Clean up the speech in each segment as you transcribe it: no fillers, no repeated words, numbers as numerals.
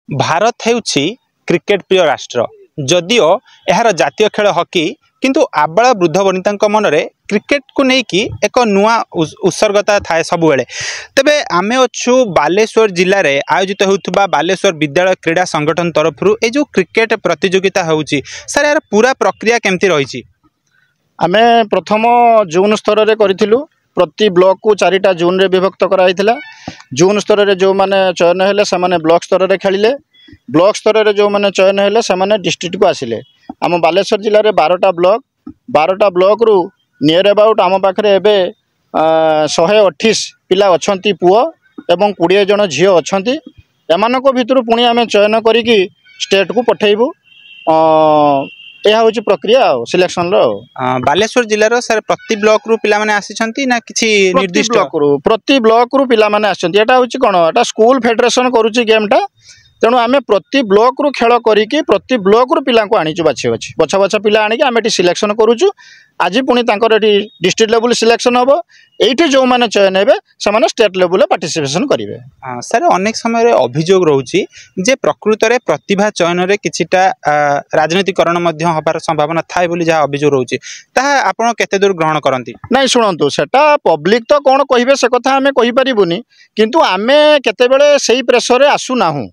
Bharat हेउछि cricket प्रिय राष्ट्र जदिओ यार जातीय खेल हॉकी किंतु आबाल वृद्ध वनिता मनरे क्रिकेट को लेकिन एक नुआ उत्सर्गता थाए सबुबले तेबे आमे अच्छु बालेश्वर जिले में आयोजित होउथुबा बालेश्वर विद्यालय क्रीड़ा संगठन तरफ ये जो क्रिकेट प्रतियोगिता होउछि सर यार पूरा प्रक्रिया केमती रही? आमे प्रथम जून स्तर में करिथिलु। प्रति ब्लॉक को 4टा जून रे विभक्त कराइथिला। जून स्तर में जो माने चयन हेले से माने ब्लॉक स्तर में खेलिले। ब्लॉक स्तर में जो माने चयन हेले से माने डिस्ट्रिक्ट को आसिले। आम बालेश्वर जिले में 12टा ब्लॉक रु नियर अबाउट आम पाखे एबे 128 पिला अछंती पुओ एवं 20 जन झियो अछंती। एमानको भितरु पुणी आमे चयन करिकी स्टेट को पठेइबु। यह हूँ प्रक्रिया सिलेक्शन रो। बालेश्वर जिलार सर प्रति ब्लॉक रु पिला माने आसिछंती ना किछि निर्दिष्ट प्रति ब्लॉक रु पिला माने आसिछंती। एटा होछि कोन एटा स्कूल फेडरेशन करूछि गेम टा। तेणु आमे प्रति ब्लॉक रु खेल करिकी प्रति ब्लॉक रु पिला को आनिचु बाछे बाछे बछा बछा पिला आनिकी आमे टी सिलेक्शन करूछु। आज पुणी तांकर एटी डिस्ट्रिक्ट लेवल सिलेक्शन हबो। एठी जो माने चयन हेबे से माने स्टेट लेवल पार्टिसिपेशन करिवे। सर अनेक समय अभियोग रहउछि जे प्रकृत रे प्रतिभा चयन रे किछिटा राजनीतिकरण मध्य हबार संभावना थाय बोली जा अभियोग रहउछि ता आपण केते दूर ग्रहण करंती? नहीं शुणंतु सेटा पब्लिक तो कोन कहिबे से कथा आमे कहि परिबुनी किंतु आमे केते बेले सेही प्रेशर रे आसु नाहु।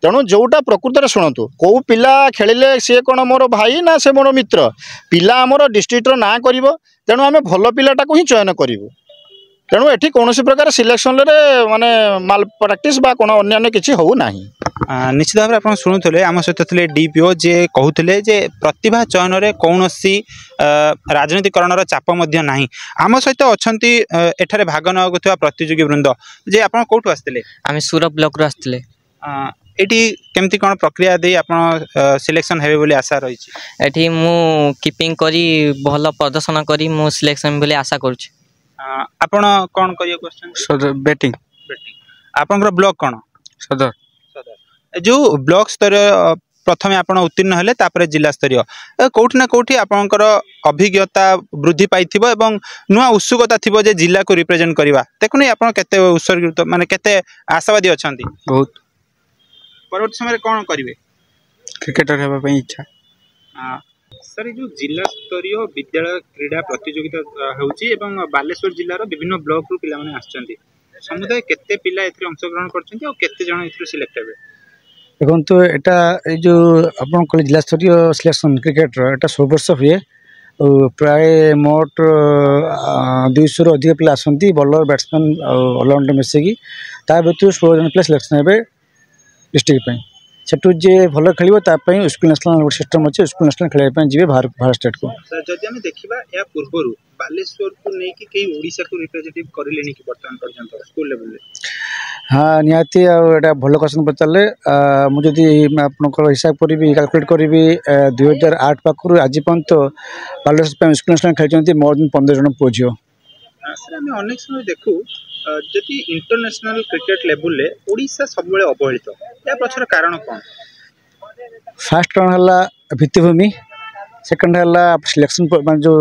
तेणु जोटा प्रकृत में शुणु कौ पिला खेलिले सी कौन मोर भाई ना से मोर मित्र पिला आमर डिस्ट्रिक्टर ना कर तेणु आम भल पिलाटा को ही चयन करूँ। तेणु एठी कौन प्रकार सिलेक्शन माने माल प्राक्टिस बा कौन अन्य किसी हो ना। निश्चित भाव में शुणुले आम सहित थे डीपीओ जे कहते जे प्रतिभा चयन रे कौनसी राजनीतिकरण चाप ना। आम सहित अच्छी एठारे भाग न प्रतियोगी वृंद जे आप कौटू आसते? आम सूरत ब्लॉक आसते। एटी केमती कौन प्रक्रिया दे आपण सिलेक्शन हेबे बोली आशा रही? एटी मु कीपिंग करी भल प्रदर्शन करी मु सिलेक्शन बोली आशा करूछी। आपण कोन करियो क्वेश्चन? सदर बैटिंग। आपनकर ब्लॉक कोन? सदर। जो ब्लॉक स्तर प्रथमे आपण उत्तीर्ण हेले तापर जिला स्तरीय कोठी ना कोठी आपनकर अभिज्ञता वृद्धि पाइथिबो एवं नुआ उत्सुकता थिबो जे जिला को रिप्रेजेंट करबा देखुनी आपण केते उत्सर्गित माने केते आशावादी अछंती? बहुत। परवर्ती समय कौन करेंगे? क्रिकेटर हेबा पई इच्छा। सर जो जिला स्तरीय विद्यालय क्रीड़ा प्रतियोगिता होउची एवं बालेश्वर जिलार विभिन्न ब्लॉक रु पिला माने आछंती समुदाय केते पिला एथरे अंशग्रहण करछंती और केते जण एथरे सिलेक्ट हेबे? देखो तो एटा ए जो आपन कहले जिला स्तरीय सिलेक्शन क्रिकेट रो एटा 100 वर्ष हुए प्राय मोट 200 रु अधिक पिला आसंती बॉलर बैट्समैन ऑलराउंडर मिसेगी ता भीतर 16 जन पिला सिलेक्शन हेबे डिस्ट्रिक्ट सेठू जे भल खेल स्कूल नेशनल सिस्टम अच्छे स्कूल नेशनल खेल जी भारत स्टेट को। सर जदि हम देखिबा या पूर्वरु बालेश्वर को नेकी कई ओडिसा को रिप्रेजेंटेटिव करिलेनी कि वर्तमान पर्यंत स्कूल लेवल रे? हाँ निहाती एटा भल क्वेश्चन पचारे मुझे आपंकर हिसाब करी कैलकुलेट करी 2008 पाखु आज पर्यंत बालेश्वर स्कूल नेशनल खेलते मोर देन 15 जन पुओ झील। सर आम अनेक समय देखू जदि इंटरनेशनल क्रिकेट लेवल ले ओडिसा सब बेले अवहेलित या पछर कारण कौन? फास्ट कारण है भित्तिभूमि, सेकंड है सिलेक्शन मान जो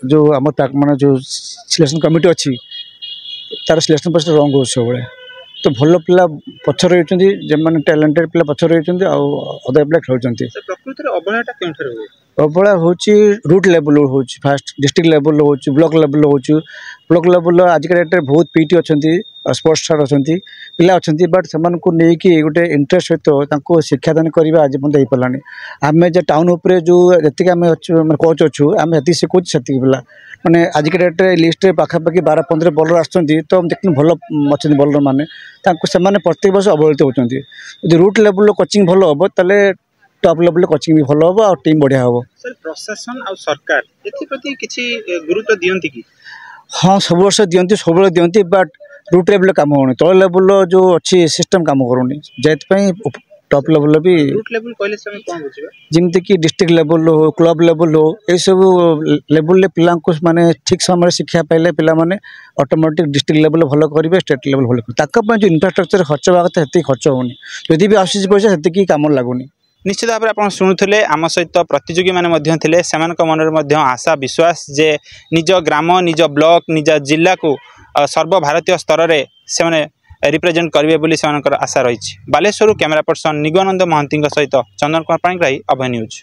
जो आम मान जो सिलेक्शन कमिटी अच्छी तार सिलेक्शन प्रोसेस रंग हो सब तो भल पिला पछर रही मैंने टैलेंटेड पिला पछर रही अदर पिला खेलुंट। प्रकृत में अवहेलाटा केउठे हुए? अवहेला हूँ रूट लेवल हो फास्ट डिस्ट्रिक्ट लेवल हो ब्लॉक लेवल हो ब्लॉक लेवल आजिका डेट में बहुत पीटी अच्छा स्पोर्ट्स स्टार अच्छा पिला अच्छा बट से नहीं गोटे इंटरेस्ट सहित शिक्षादान करवा आज पर्यटन हो पारानी। आम टाउन उपर जो जी आम कोच अच्छु आम से शिखु से पिला मैंने आजिका डेट लिस्ट पाखापाखि 12-15 बॉलर आसुँच तो देखते भल अच्छा बॉलर मैंने प्रत्येक वर्ष अवहेलित होती रूट लेवल कोचिंग भल हम तेल टॉप लेवल कोचिंग भी भल हम और टीम बढ़िया हम। सर प्रशासन और सरकार एप्रति किसी गुरुत्व दियंती कि? हाँ सब वर्ष दियंती सब दियंती बट रूट लेवल काम होनी तल लेवल जो अच्छी सिस्टम काम करूनी जैसे टॉप लेवल भी रूट लेवल कहले समय कोन बुझिबा जिमते कि डिस्ट्रिक्ट लेवल हो क्लब लेवल हो ए सब लेवल पिला को माने ठीक समय शिक्षा पाइले पिला माने ऑटोमेटिक डिस्ट्रिक्ट लेवल भल करेंगे स्टेट लेवल भल कर जो इंफ्रास्ट्रक्चर खर्च होगा कथा से खर्च होनी जदि भी आसी पैसा से काम लगुनि। निश्चित भाव में आप शुणुले आम सहित प्रतियोगी मैंने से मन आशा विश्वास जे निज ग्राम निज ब्लॉक निज जिला को सर्वभारतीय स्तर में से रिप्रेजेंट करेंगे बोली से आशा रही। बालेश्वर कैमेरा पर्सन निगमानंद महांती सहित चंदन कुमार पाणिग्राही, अभय न्यूज।